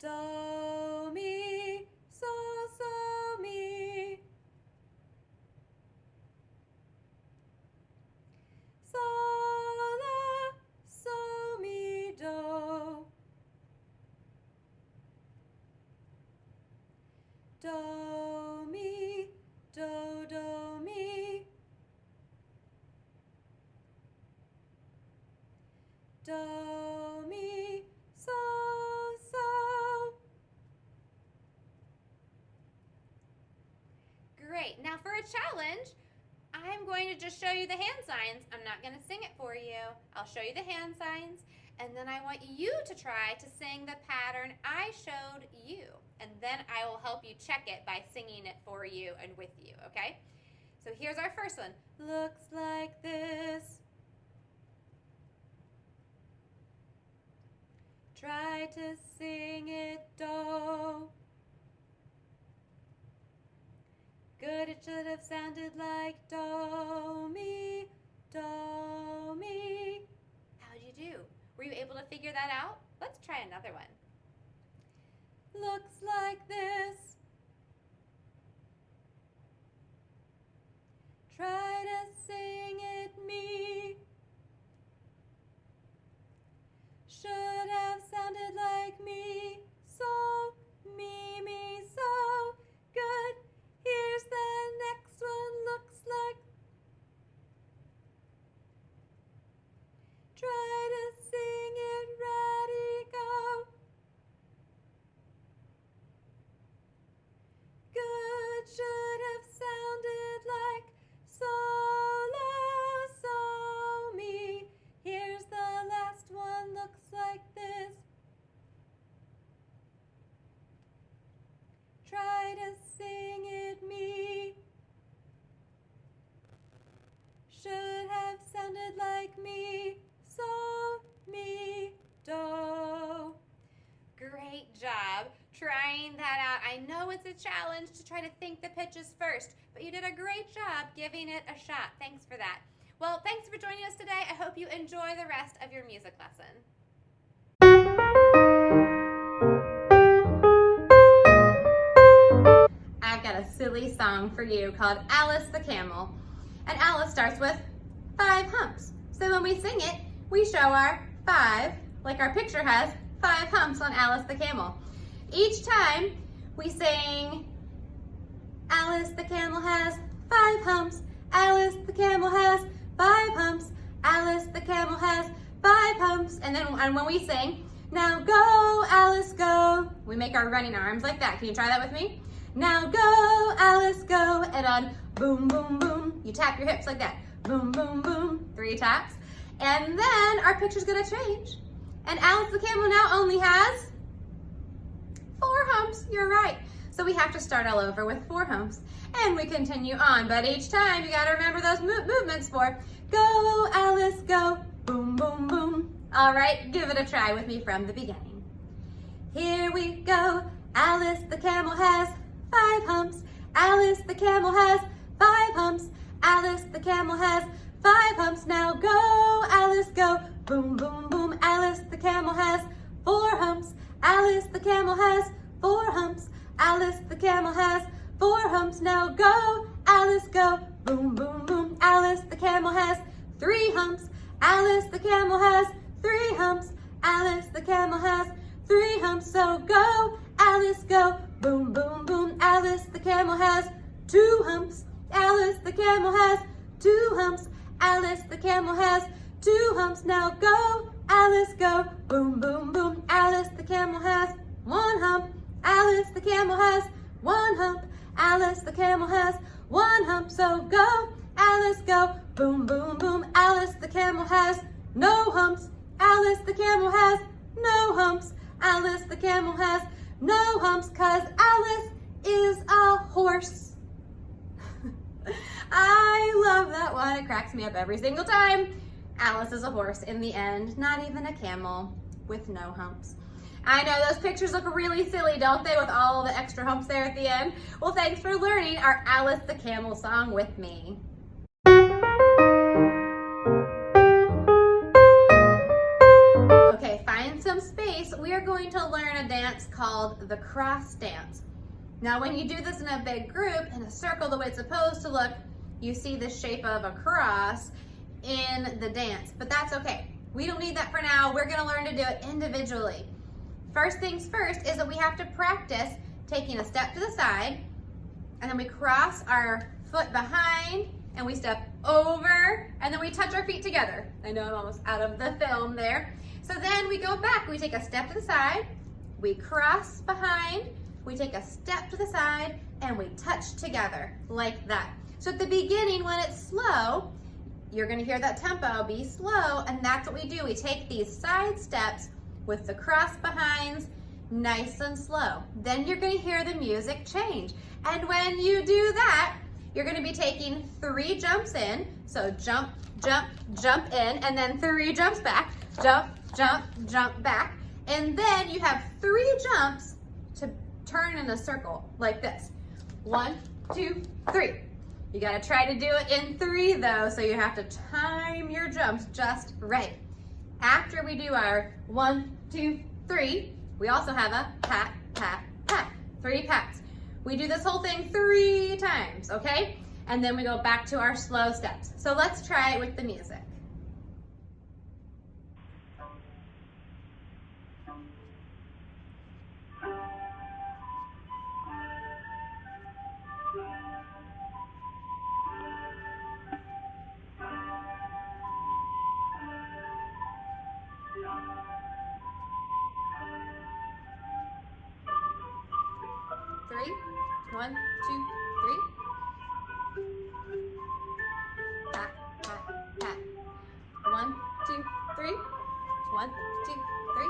Do, mi, so, so, mi. Sol, la, so, mi, do. Do, mi, do, do, mi. Do, mi, so, so. Great. Now for a challenge, I'm going to just show you the hand signs. I'm not going to sing it for you. I'll show you the hand signs, and then I want you to try to sing the pattern I showed you. And then I will help you check it by singing it for you and with you, okay? So here's our first one. Looks like this. Try to sing it, do. Good, it should have sounded like do, mi, do, mi. How'd you do? Were you able to figure that out? Let's try another one. Looks like this. Try to sing it, mi. Should have sounded like me, so, mi, so. Good. Here's the next one, looks like. Try to sing it, ready, go. Good, should have sounded like sol, la, so, mi. Here's the last one, looks like this. Try to sing it, mi. Should have sounded like me, so, mi, do. Great job trying that out. I know it's a challenge to try to think the pitches first, but you did a great job giving it a shot. Thanks for that. Well, thanks for joining us today. I hope you enjoy the rest of your music lesson. I've got a silly song for you called Alice the Camel. And Alice starts with 5 humps. So when we sing it, we show our 5, like our picture has 5 humps on Alice the Camel. Each time we sing, Alice the Camel has 5 humps. Alice the Camel has 5 humps. Alice the Camel has 5 humps. And then when we sing, now go, Alice, go. We make our running arms like that. Can you try that with me? Now go, Alice, go. And on boom, boom, boom, you tap your hips like that. Boom, boom, boom, 3 taps. And then our picture's gonna change. And Alice the Camel now only has 4 humps. You're right. So we have to start all over with 4 humps. And we continue on, but each time you gotta remember those movements for go, Alice, go, boom, boom, boom. All right, give it a try with me from the beginning. Here we go. Alice the Camel has 5 humps. Alice the Camel has 5 humps. Alice the Camel has 5 humps. Now go, Alice, go, boom, boom, boom. Alice the Camel has 4 humps. Alice the Camel has 4 humps. Alice the Camel has 4 humps. Now go, Alice, go, boom, boom, boom. Alice the Camel has 3 humps. Alice the Camel has 3 humps. Alice the Camel has 3 humps. So go, Alice, go, boom, boom, boom. Alice the Camel has 2 humps. Alice the Camel has 2 humps. Alice the Camel has 2 humps. Now go, Alice, go, boom, boom, boom. Alice the Camel has 1 hump. Alice the Camel has 1 hump. Alice the Camel has 1 hump. So go, Alice, go, boom, boom, boom. Alice the Camel has no humps. Alice the Camel has no humps. Alice the Camel has no humps, 'cause Alice is a horse. I love that one. It cracks me up every single time. Alice is a horse in the end, not even a camel with no humps. I know those pictures look really silly, don't they, with all the extra humps there at the end? Well, thanks for learning our Alice the Camel song with me. Okay, find some space. We are we're going to learn a dance called the cross dance. Now when you do this in a big group, in a circle the way it's supposed to look, you see the shape of a cross in the dance, but that's okay. We don't need that for now. We're gonna learn to do it individually. First things first is that we have to practice taking a step to the side, and then we cross our foot behind, and we step over, and then we touch our feet together. I know I'm almost out of the film there. So then we go back, we take a step to the side, we cross behind, we take a step to the side, and we touch together like that. So at the beginning, when it's slow, you're gonna hear that tempo be slow, and that's what we do. We take these side steps with the cross behinds, nice and slow. Then you're gonna hear the music change. And when you do that, you're gonna be taking 3 jumps in. So jump, jump, jump in, and then 3 jumps back. Jump, jump, jump back. And then you have 3 jumps to turn in a circle like this. 1, 2, 3. You gotta try to do it in 3 though, so you have to time your jumps just right. After we do our 1, 2, 3, we also have a pat, pat, pat. 3 pats. We do this whole thing 3 times, okay? And then we go back to our slow steps. So let's try it with the music. Three, 1, 2, 3. Pat, pat, pat. 1, 2, 3. 1, 2, 3.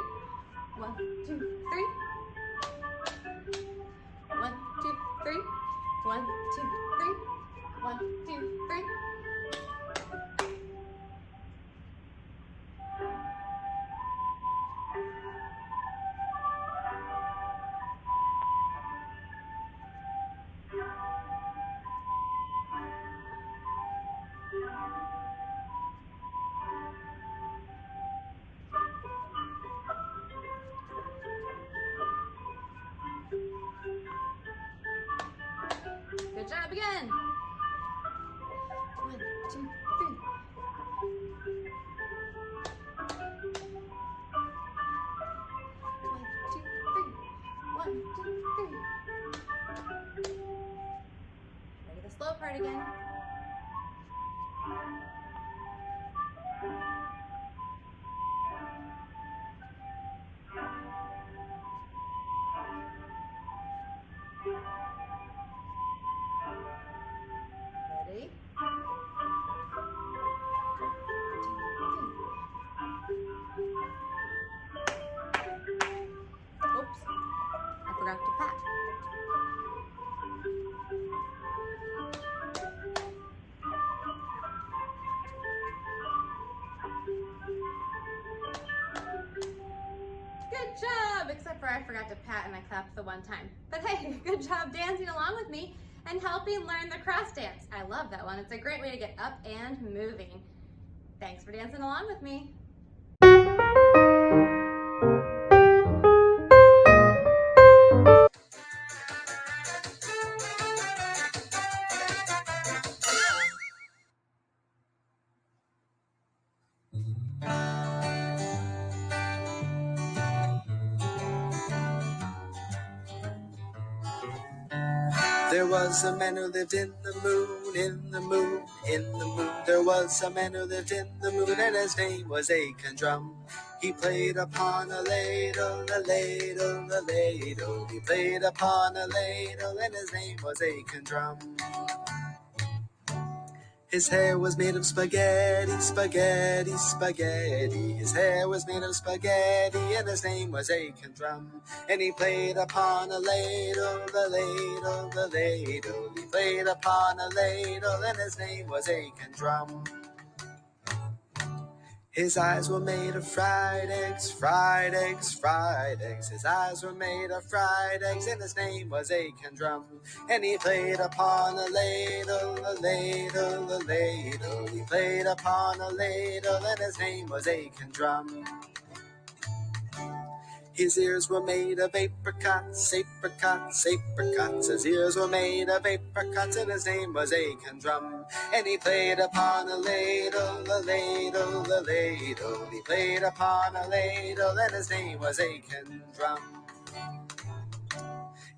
1, 2, 3. 1, 2, 3. 1, 2, 3. 1, 2, 3. Good job again. 1, 2, 3. 1, 2, 3. Ready the slow part again. Ready? 2, 3. Oops, I forgot to pat. Good job, except for I forgot to pat and I clapped the one time. But hey, good job dancing along with me and helping learn the cross dance. I love that one. It's a great way to get up and moving. Thanks for dancing along with me. There was a man who lived in the moon, in the moon, in the moon. There was a man who lived in the moon, and his name was Aiken Drum. He played upon a ladle, a ladle, a ladle. He played upon a ladle, and his name was Aiken Drum. His hair was made of spaghetti, spaghetti, spaghetti. His hair was made of spaghetti, and his name was Aiken Drum. And he played upon a ladle, the ladle, the ladle. He played upon a ladle, and his name was Aiken Drum. His eyes were made of fried eggs, fried eggs, fried eggs. His eyes were made of fried eggs, and his name was Aiken Drum. And he played upon a ladle, a ladle, a ladle. He played upon a ladle, and his name was Aiken Drum. His ears were made of apricots, apricots, apricots. His ears were made of apricots, and his name was Aiken Drum. And he played upon a ladle, a ladle, a ladle. He played upon a ladle, and his name was Aiken Drum.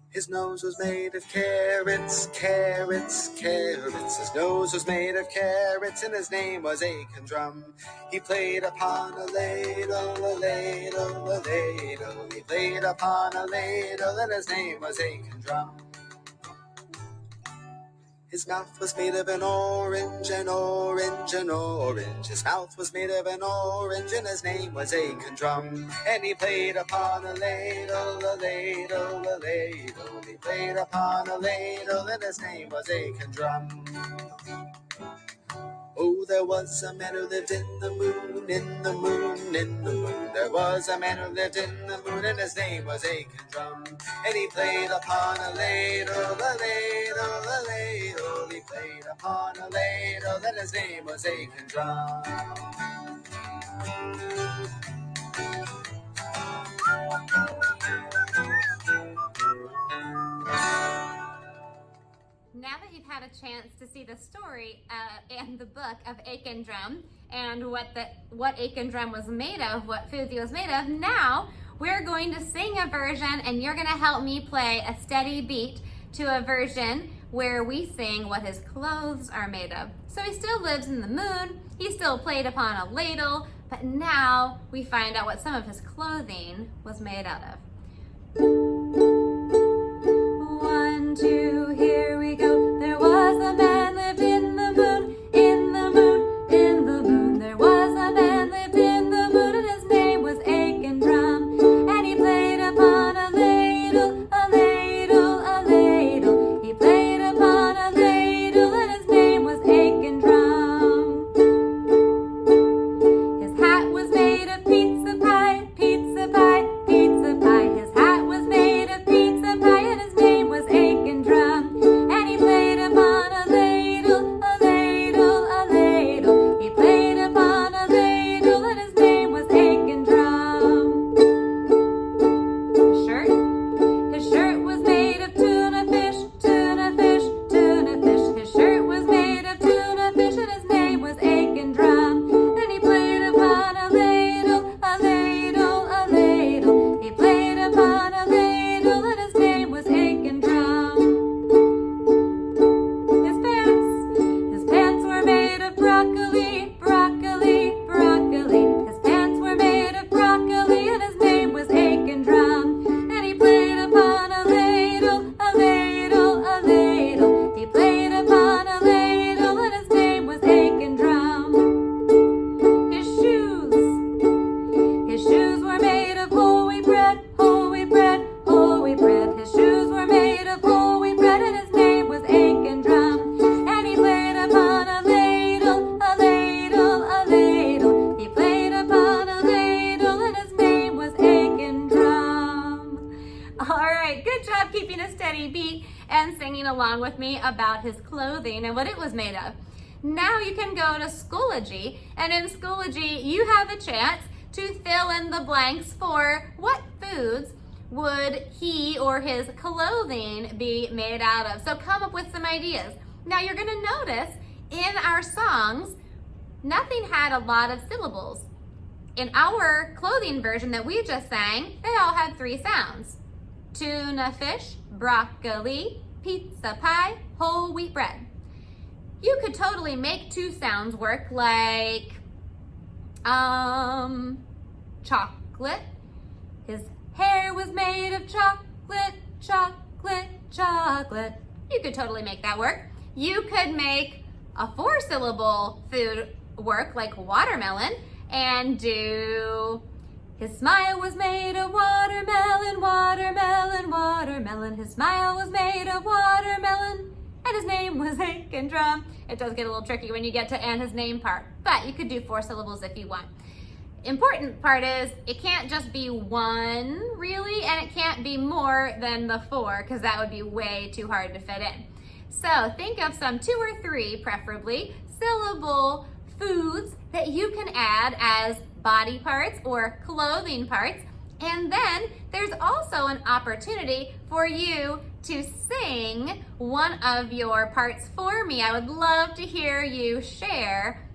His nose was made of carrots, carrots, carrots. His nose was made of carrots, and his name was Aiken Drum. He played upon a ladle, a ladle, a ladle. He played upon a ladle, and his name was Aiken Drum. His mouth was made of an orange, an orange, an orange. His mouth was made of an orange, and his name was Aiken Drum. And he played upon a ladle, a ladle, a ladle. He played upon a ladle, and his name was Aiken Drum. Oh, there was a man who lived in the moon, in the moon, in the moon. There was a man who lived in the moon, and his name was Aiken Drum. And he played upon a ladle, a ladle, a ladle. He played upon a ladle, and his name was Aiken Drum. Now that you've had a chance to see the story and the book of Aiken Drum and what Aiken Drum was made of, what foods he was made of, now we're going to sing a version, and you're going to help me play a steady beat to a version where we sing what his clothes are made of. So he still lives in the moon, he still played upon a ladle, but now we find out what some of his clothing was made out of. 1, 2, here we go. There was a man lived in the moon, in the moon, in the moon. There was a man lived in the moon, and his name was Aiken Drum. And he played upon a ladle, a ladle, a ladle. He played upon a ladle, and his name was Aiken Drum. His hat was made of pizza pie, pizza pie, pizza pie. His hat was made of pizza pie, and his name was Aiken Drum. And he played upon a ladle, a ladle, a ladle. He played upon a ladle, and his name was Aiken Drum. His shirt was made of tuna fish, tuna fish, tuna fish. His shirt was made of tuna fish, and his name was Aiken Drum. And he played upon a ladle, a ladle, a ladle. He played upon a ladle, and his name was Aiken Drum. His pants were made of broccoli, broccoli, broccoli. His pants were made of broccoli, and his name was Aiken Drum. And he played upon a ladle, a ladle, a ladle. He played upon a ladle, and his name was Aiken Drum. His shoes were made of whole wheat bread, whole wheat bread, whole wheat bread. His shoes were made of whole wheat bread, and his name was Aiken Drum. And he played upon a ladle, a ladle, a ladle. He played upon a ladle, and his name was Aiken Drum. All right, good job keeping a steady beat and singing along with me about his clothing and what it was made of. Now you can go to Schoology, and in Schoology you have a chance to fill in the blanks for what foods would he or his clothing be made out of. So come up with some ideas. Now you're going to notice in our songs, nothing had a lot of syllables. In our clothing version that we just sang, they all had 3 sounds. Tuna fish, broccoli, pizza pie, whole wheat bread. You could totally make 2 sounds work, like chocolate. His hair was made of chocolate, chocolate, chocolate. You could totally make that work. You could make a 4-syllable food work, like watermelon, and do his smile was made of watermelon, watermelon, watermelon. His smile was made of watermelon, and his name was Aiken Drum. It does get a little tricky when you get to and his name part, but you could do 4 syllables if you want. Important part is it can't just be 1 really, and it can't be more than the 4, because that would be way too hard to fit in. So think of some 2 or 3, preferably, syllable foods that you can add as body parts or clothing parts, And then there's also an opportunity for you to sing one of your parts for me. I would love to hear you share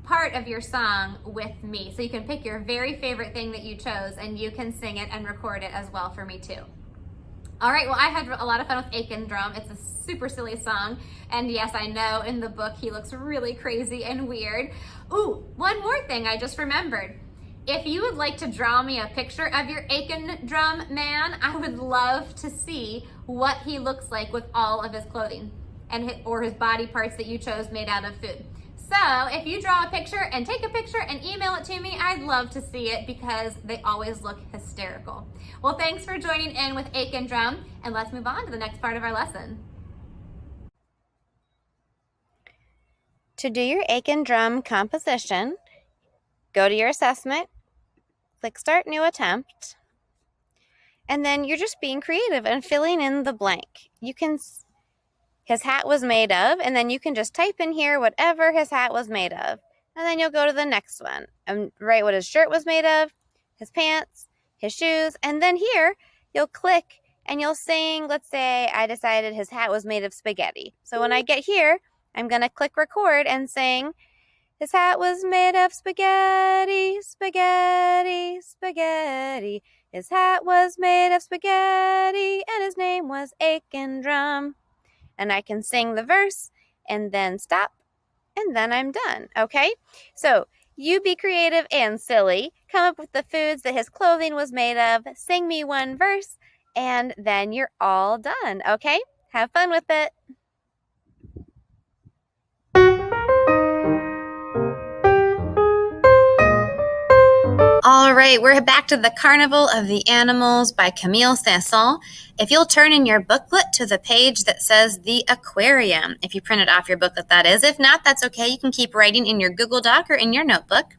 part of your song with me. So you can pick your very favorite thing that you chose and you can sing it and record it as well for me too. All right, well, I had a lot of fun with Aiken Drum. It's a super silly song. And yes, I know in the book he looks really crazy and weird. Ooh, one more thing I just remembered. If you would like to draw me a picture of your Aiken Drum man, I would love to see what he looks like with all of his clothing or his body parts that you chose made out of food. So if you draw a picture and take a picture and email it to me, I'd love to see it because they always look hysterical. Well, thanks for joining in with Aiken Drum, and let's move on to the next part of our lesson. To do your Aiken Drum composition, go to your assessment, click Start New Attempt, and then you're just being creative and filling in the blank. His hat was made of, and then you can just type in here whatever his hat was made of. And then you'll go to the next one and write what his shirt was made of, his pants, his shoes, and then here you'll click and you'll sing, let's say I decided his hat was made of spaghetti. So when I get here, I'm going to click record and sing, his hat was made of spaghetti, spaghetti, spaghetti. His hat was made of spaghetti, and his name was Aiken Drum. And I can sing the verse and then stop, and then I'm done, okay? So you be creative and silly. Come up with the foods that his clothing was made of. Sing me one verse, and then you're all done, okay? Have fun with it. All right, we're back to the Carnival of the Animals by Camille Saint-Saëns. If you'll turn in your booklet to the page that says the aquarium, if you printed off your booklet, that is. If not, that's okay. You can keep writing in your Google Doc or in your notebook.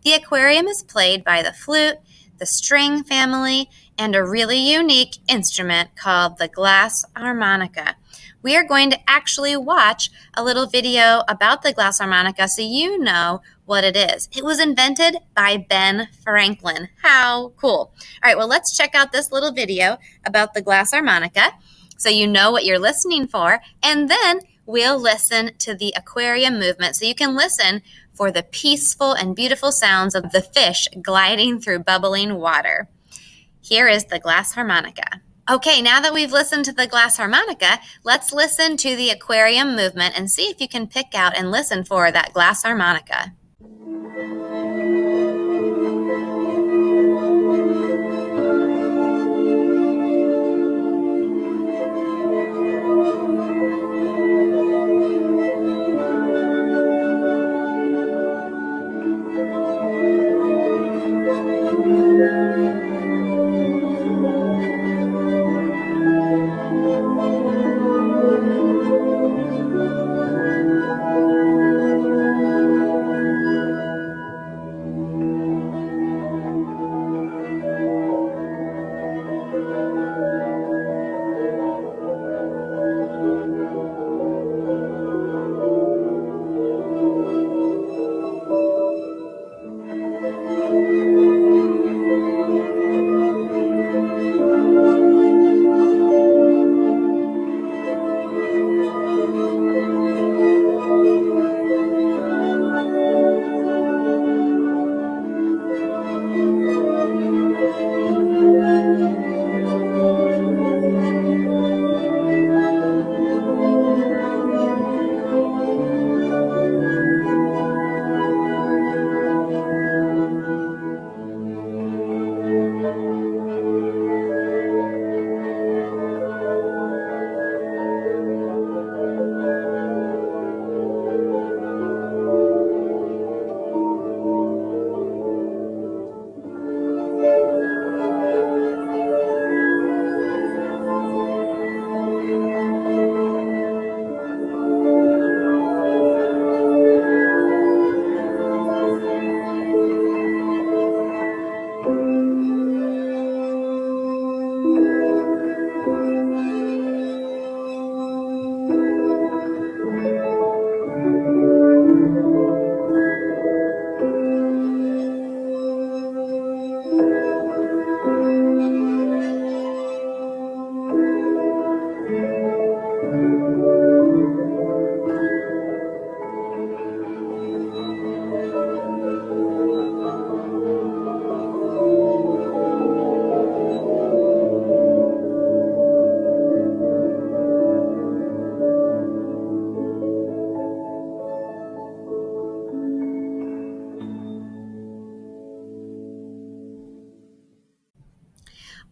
The aquarium is played by the flute, the string family, and a really unique instrument called the glass harmonica. We are going to actually watch a little video about the glass harmonica so you know what it is. It was invented by Ben Franklin. How cool. All right, well, let's check out this little video about the glass harmonica so you know what you're listening for, and then we'll listen to the aquarium movement so you can listen for the peaceful and beautiful sounds of the fish gliding through bubbling water. Here is the glass harmonica. Okay, now that we've listened to the glass harmonica, let's listen to the aquarium movement and see if you can pick out and listen for that glass harmonica.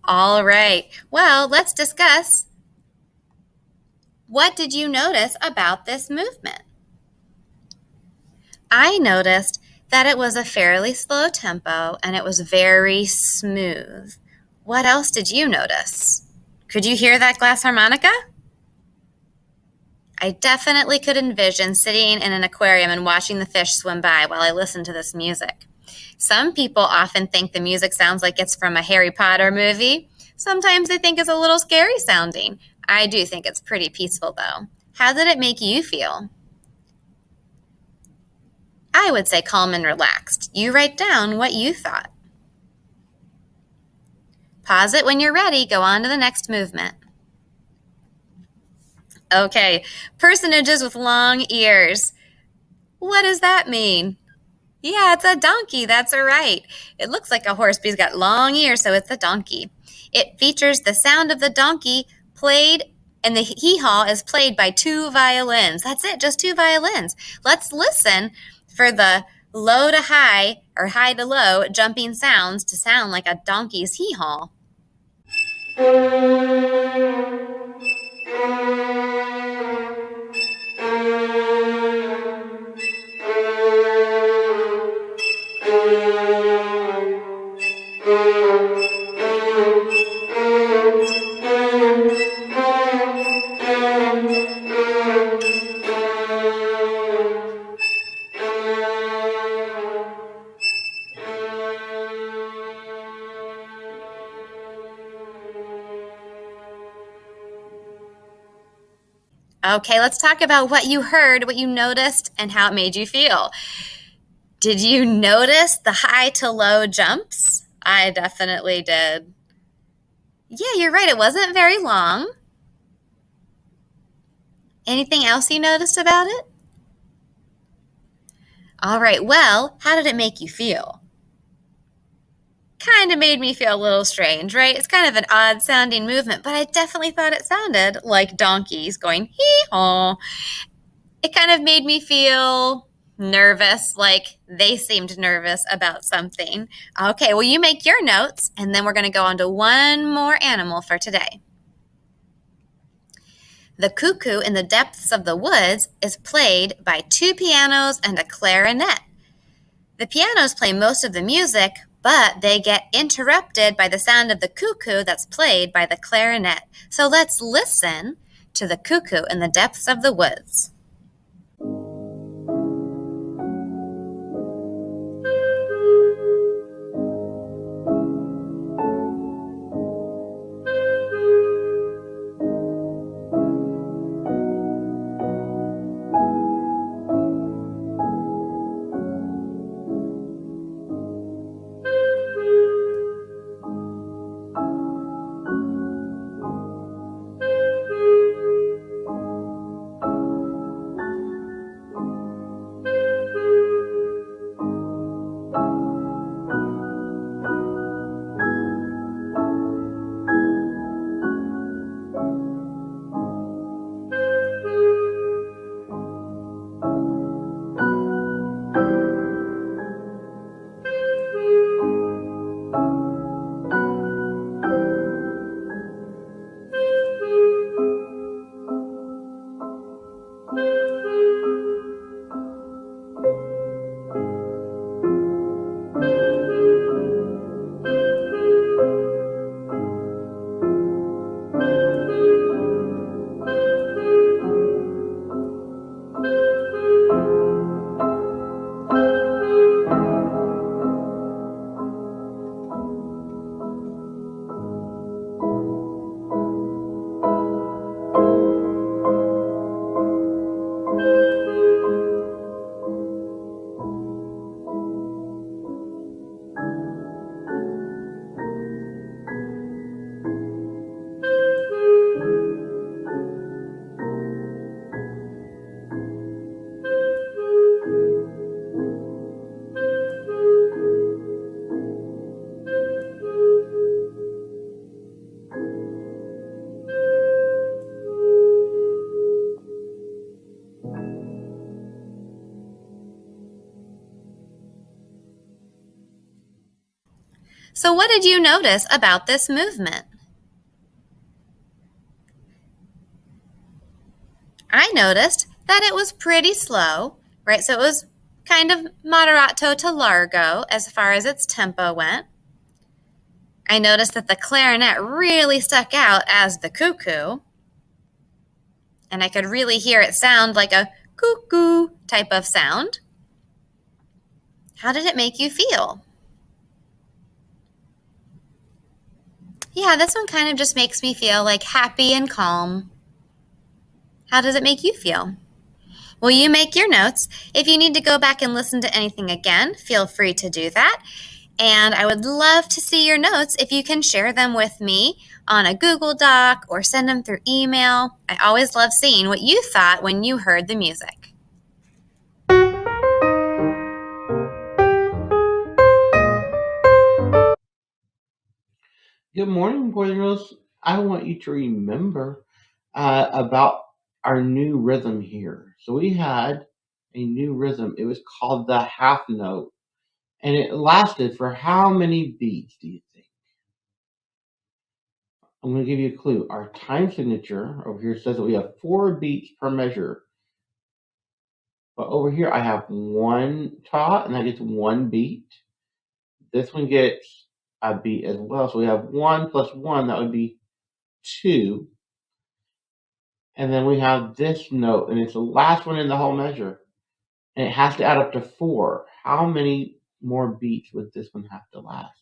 All right. Well, let's discuss. What did you notice about this movement? I noticed that it was a fairly slow tempo and it was very smooth. What else did you notice? Could you hear that glass harmonica? I definitely could envision sitting in an aquarium and watching the fish swim by while I listened to this music. Some people often think the music sounds like it's from a Harry Potter movie. Sometimes they think it's a little scary sounding. I do think it's pretty peaceful though. How did it make you feel? I would say calm and relaxed. You write down what you thought. Pause it when you're ready. Go on to the next movement. Okay, personages with long ears. What does that mean? Yeah, it's a donkey. That's right. It looks like a horse, but he's got long ears, so it's a donkey. It features the sound of the donkey played, and the hee-haw is played by 2 violins. That's it, just 2 violins. Let's listen for the low to high or high to low jumping sounds to sound like a donkey's hee-haw. Okay, let's talk about what you heard, what you noticed, and how it made you feel. Did you notice the high to low jumps? I definitely did. Yeah, you're right. It wasn't very long. Anything else you noticed about it? All right, well, how did it make you feel? Kind of made me feel a little strange, right? It's kind of an odd sounding movement, but I definitely thought it sounded like donkeys going hee-haw. It kind of made me feel nervous, like they seemed nervous about something. Okay, well, you make your notes, and then we're going to go on to one more animal for today. The cuckoo in the depths of the woods is played by 2 pianos and a clarinet. The pianos play most of the music, but they get interrupted by the sound of the cuckoo that's played by the clarinet. So let's listen to the cuckoo in the depths of the woods. So what did you notice about this movement? I noticed that it was pretty slow, right? So it was kind of moderato to largo as far as its tempo went. I noticed that the clarinet really stuck out as the cuckoo, and I could really hear it sound like a cuckoo type of sound. How did it make you feel? Yeah, this one kind of just makes me feel like happy and calm. How does it make you feel? Well, you make your notes. If you need to go back and listen to anything again, feel free to do that. And I would love to see your notes if you can share them with me on a Google Doc or send them through email. I always love seeing what you thought when you heard the music. Good morning, boys and girls. I want you to remember about our new rhythm here. So we had a new rhythm. It was called the half note, and it lasted for how many beats do you think? I'm going to give you a clue. Our time signature over here says that we have 4 beats per measure. But over here, I have 1 ta, and that gets 1 beat. This one gets a beat as well. So we have 1 plus 1, that would be 2. And then we have this note, and it's the last one in the whole measure. And it has to add up to 4. How many more beats would this one have to last?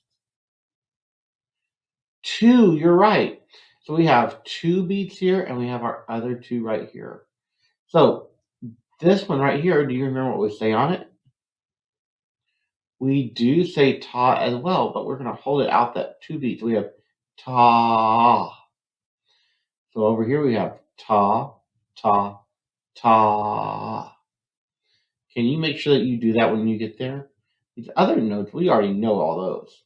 2, you're right. So we have 2 beats here, and we have our other 2 right here. So this one right here, do you remember what we say on it? We do say ta as well, but we're going to hold it out that 2 beats. We have ta. So over here we have ta, ta, ta. Can you make sure that you do that when you get there? These other notes, we already know all those.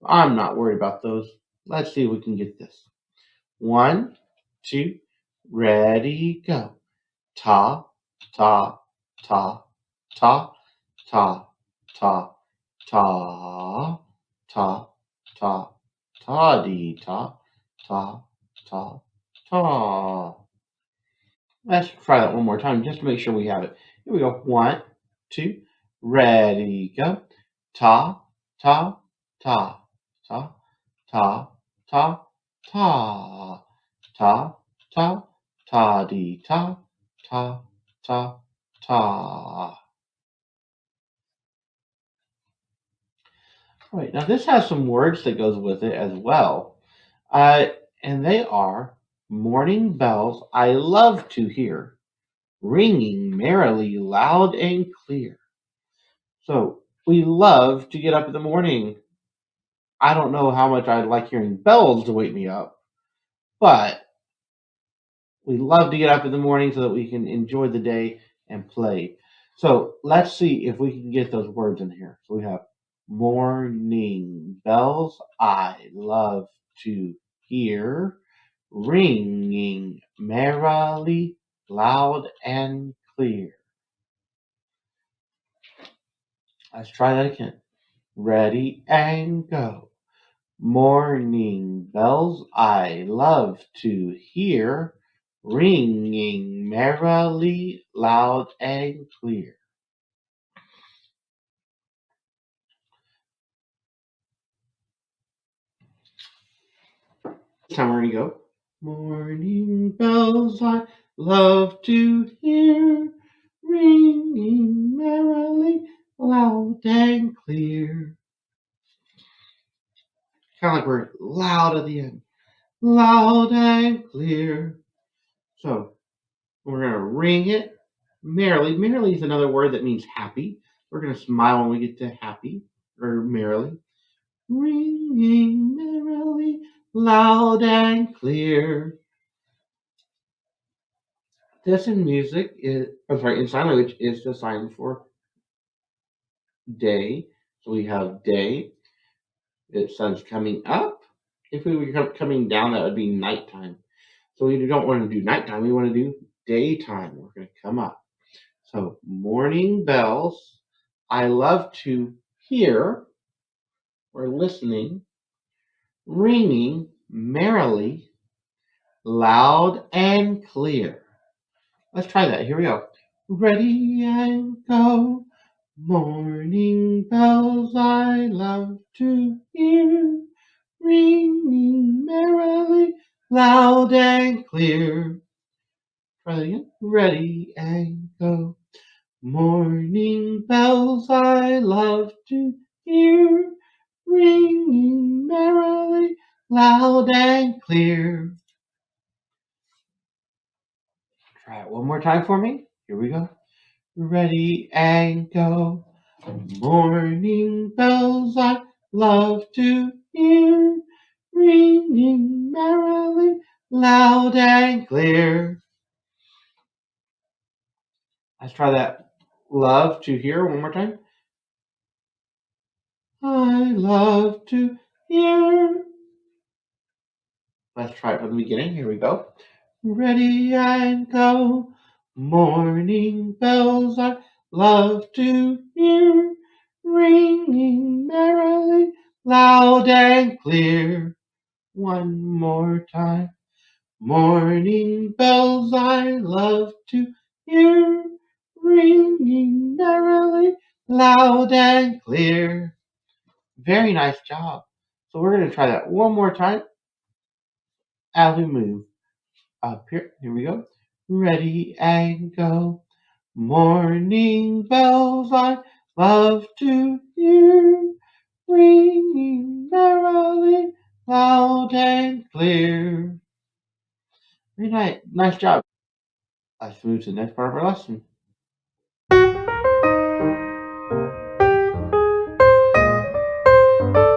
I'm not worried about those. Let's see if we can get this. 1, 2, ready, go. Ta, ta, ta, ta, ta, ta, ta, ta, ta, ta, dee, ta, ta, ta, ta. Let's try that one more time just to make sure we have it. Here we go. 1, 2, ready, go. Ta, ta, ta, ta, ta, ta, ta, ta, ta, ta, dee, ta, ta, ta, ta. All right, now this has some words that goes with it as well. And they are morning bells I love to hear, ringing merrily loud and clear. So we love to get up in the morning. I don't know how much I'd like hearing bells to wake me up, but we love to get up in the morning so that we can enjoy the day and play. So let's see if we can get those words in here. So we have morning bells I love to hear, ringing merrily loud and clear. Let's try that again. Ready and go. Morning bells I love to hear, ringing merrily loud and clear. This time we're going to go. Morning bells I love to hear, ringing merrily loud and clear. Kind of like we're loud at the end. Loud and clear. So we're going to ring it merrily. Merrily is another word that means happy. We're going to smile when we get to happy or merrily. Ringing merrily, loud and clear. This in music is, in sign language is the sign for day. So we have day. The sun's coming up. If we were coming down, that would be nighttime. So we don't want to do nighttime. We want to do daytime. We're going to come up. So morning bells. I love to hear. or listening, ringing merrily, loud and clear. Let's try that. Here we go. Ready and go. Morning bells I love to hear, ringing merrily, loud and clear. Try that again. Ready and go. Morning bells I love to hear, ringing merrily, loud and clear. Try it one more time for me. Here we go. Ready and go. Morning bells I love to hear, ringing merrily, loud and clear. Let's try that. Love to hear one more time. I love to hear. Let's try it from the beginning. Here we go. Ready and go. Morning bells I love to hear, ringing merrily, loud and clear. One more time. Morning bells I love to hear, ringing merrily, loud and clear. Very nice job. So we're going to try that one more time as we move up here. Here we go. Ready and go. Morning bells I love to hear, ringing merrily, loud and clear. Very nice. Nice job. Let's move to the next part of our lesson.